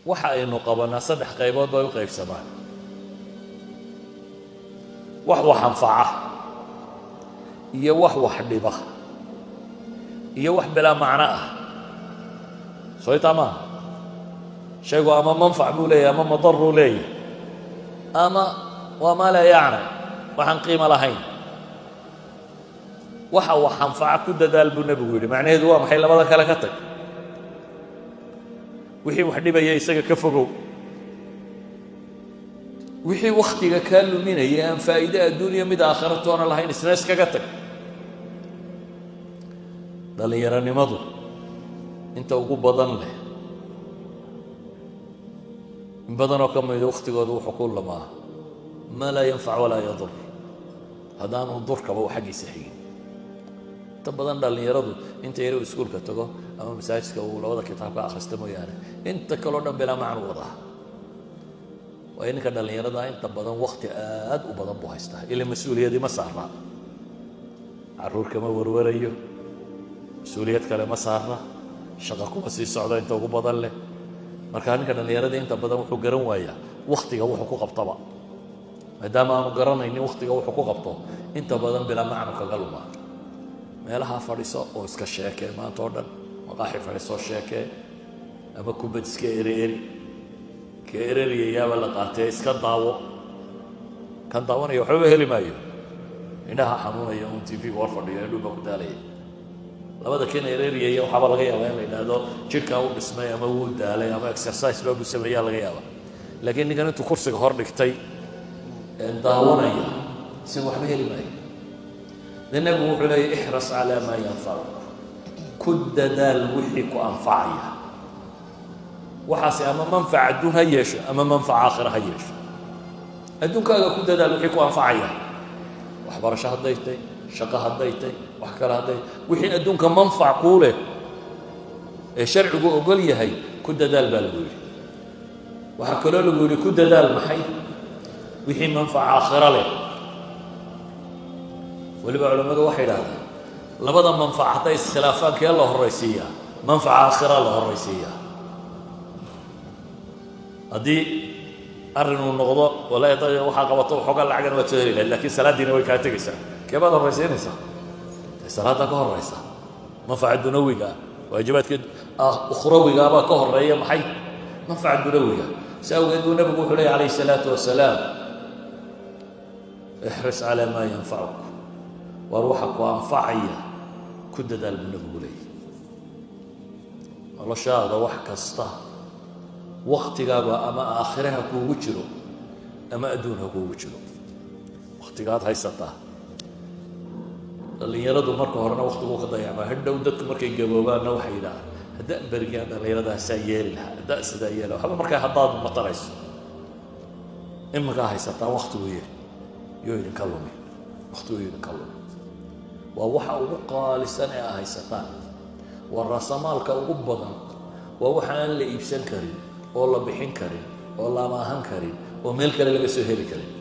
waxa aynu qabanaa saddex qaybood bay u qaybsamaan wax anfaca iyo wax dhiba iyo wax bilaa macno ah soo tama shaygu ama manfac buu leeyahay ama madar buu leeyahay ama waa ma la yaani waxaan qiimo lahayn waxa anfaca ku dadaal buu nabigu yiri macnaheedu waa maxay labada kale ka tag wixii wax dhibaya isaga ka fogow wixii waqtiga ka luminaya aan faa'iido adduunyo mid aakhira toona lahayn isna iskaga tag dhalinyaranimadu inta ugu badan leh in badanoo ka mid waqtigooda wuxuu ku lamaa ma laa yanfac walaa yadur haddaanu durkaba u xaggiisa xigin inta badan dhalinyaradu inta yaro iskuulka tago ama masaajidka uu labada kitaabka akhrista mooyaane inta kaloo dhan bilaa macno wadaa waa inka dhalinyarada inta badan waqti aad u badan buu haystaa ilaa mas'uuliyadi ma saarna caruur kama warwarayo mas'uuliyad kale ma saarna shaqo kuma sii socdo inta ugu badan leh marka ninka dhalinyarada inta badan wuxuu garan waayaa waqtiga wuxuu ku qabtaba maadaama aanu garanaynin waqtiga wuxuu ku qabto inta badan bilaa macno kaga luma meelaha fadhiso oo iska sheekay maanta oo dhan maqaaxi fadhiso sheekay ama kubad iska keereriyaaba la qaatay iska daawo kan daawanaya waxba heli maayo indhaha xanuunaya oo TV war fadhiyo dhulka ku daalay labada keen ereriyay waxba laga yaabaa in la yiraahdo jirka uu dhismay ama uu daalay ama exercise loo sameeyaa laga yaabaa laakiin ninkan intuu kursiga hor dhigtay daawanaya si waxba heli maayo النبي وحول احرص على ما ينفعك كد دال وحيك أنفعيا وحاسي أما منفع الدون هيش أما منفع آخر هيش الدون كذا كد دال وحيك أنفعيا وحبر شهر ديتي شقة هديتي وحكر هديتي وحين الدون كمنفع قوله الشرع يقول لي هي كد دال بالقول وحكر له يقول كد دال محي وحين منفع آخر له ولبا علماء waxay yiraahdaan labada manfaacada iskhilaafaan kee loo horeysiiya manfaaca aakhira loo horeysiiya hadii arinu noqdo wala yaday waxa qabato xoga lacag waa jeeri laakiin salaadiina way ka tagaysaa keebad horeysiinaysa salaada ka horeysa manfaaca dunawiga waajibaadka ukhrawiga ba ka horeeya maxay manfaaca dunawiga saawgeedu nabigu wuxuu leeyahay alayhi salaatu wasalaam ihris ala ma yanfa'uk وروحك وانفعيا كد دال من نقولي الله شاء هذا وحك استا وقت جابا أما آخرها كو وجرو أما أدونها كو وجرو وقت جات هاي ستا اللي يردوا مركو هرنا وقت كو قضيع ما هدا ودك مركي جوابا نوحي لا هدا برجعنا اللي يردها سيال لها هدا سدايل وحنا مركي حضاد مطرس إما كا هاي ستا وقت ويه يوين كلامي وقت ويه كلامي ووحا وقال السنة هاي ستان والرسمال كوبضا ووحا اللي يبسن كريم والله بحين كريم والله ما هن كريم وملك اللي سهل كريم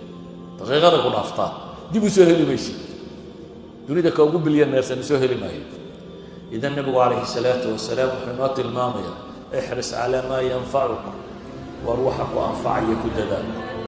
تغير يكون أفطار دي بسهل ماشي تريد كوب بليون ناس سهل ما هي إذا النبي عليه الصلاة والسلام حمات الماضية احرص على ما ينفعك وروحك وأنفعك كل ذلك